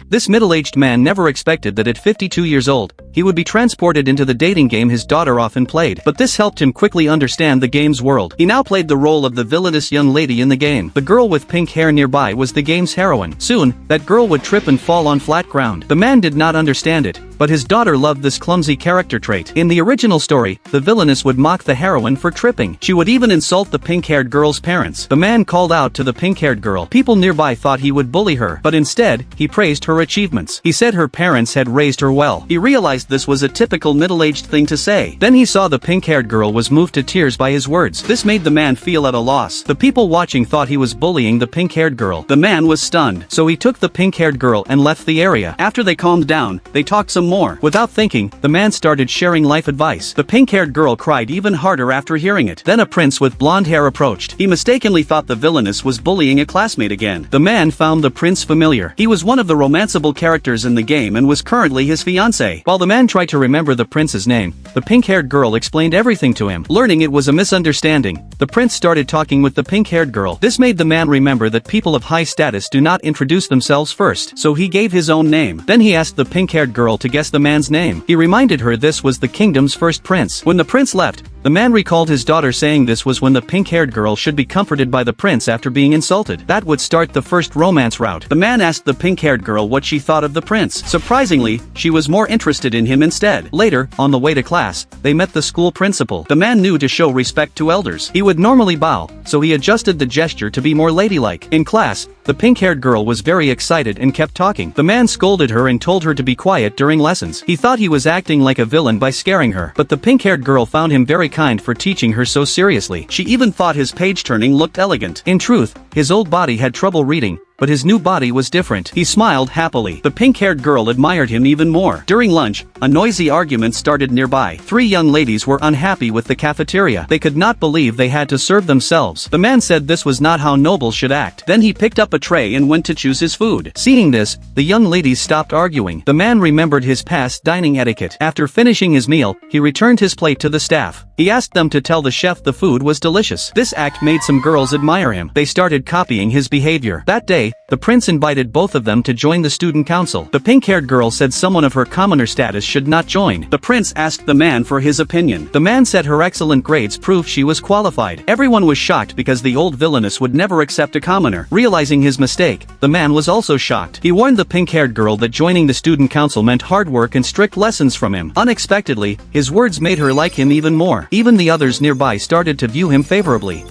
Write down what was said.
This middle-aged man never expected that at 52 years old, he would be transported into the dating game his daughter often played. But this helped him quickly understand the game's world. He now played the role of the villainous young lady in the game. The girl with pink hair nearby was the game's heroine. Soon, that girl would trip and fall on flat ground. The man did not understand it, but his daughter loved this clumsy character trait. In the original story, the villainess would mock the heroine for tripping. She would even insult the pink-haired girl's parents. The man called out to the pink-haired girl. People nearby thought he would bully her, but instead, he praised her achievements. He said her parents had raised her well. He realized this was a typical middle-aged thing to say. Then he saw the pink-haired girl was moved to tears by his words. This made the man feel at a loss. The people watching thought he was bullying the pink-haired girl. The man was stunned, so he took the pink-haired girl and left the area. After they calmed down, they talked some more. Without thinking, the man started sharing life advice. The pink-haired girl cried even harder after hearing it. Then a prince with blonde hair approached. He mistakenly thought the villainess was bullying a classmate again. The man found the prince familiar. He was one of the romanceable characters in the game and was currently his fiancée. While the man tried to remember the prince's name, the pink-haired girl explained everything to him. Learning it was a misunderstanding, the prince started talking with the pink-haired girl. This made the man remember that people of high status do not introduce themselves first, so he gave his own name. Then he asked the pink-haired girl to guess the man's name. He reminded her this was the kingdom's first prince. When the prince left, the man recalled his daughter saying this was when the pink-haired girl should be comforted by the prince after being insulted. That would start the first romance route. The man asked the pink-haired girl what she thought of the prince. Surprisingly, she was more interested in him instead. Later, on the way to class, they met the school principal. The man knew to show respect to elders. He would normally bow, so he adjusted the gesture to be more ladylike. In class, the pink-haired girl was very excited and kept talking. The man scolded her and told her to be quiet during lessons. He thought he was acting like a villain by scaring her, but the pink-haired girl found him very kind for teaching her so seriously. She even thought his page-turning looked elegant. In truth, his old body had trouble reading, but his new body was different. He smiled happily. The pink-haired girl admired him even more. During lunch, a noisy argument started nearby. Three young ladies were unhappy with the cafeteria. They could not believe they had to serve themselves. The man said this was not how nobles should act. Then he picked up a tray and went to choose his food. Seeing this, the young ladies stopped arguing. The man remembered his past dining etiquette. After finishing his meal, he returned his plate to the staff. He asked them to tell the chef the food was delicious. This act made some girls admire him. They started copying his behavior. That day, the prince invited both of them to join the student council. The pink-haired girl said someone of her commoner status should not join. The prince asked the man for his opinion. The man said her excellent grades proved she was qualified. Everyone was shocked because the old villainess would never accept a commoner. Realizing his mistake, the man was also shocked. He warned the pink-haired girl that joining the student council meant hard work and strict lessons from him. Unexpectedly, his words made her like him even more. Even the others nearby started to view him favorably.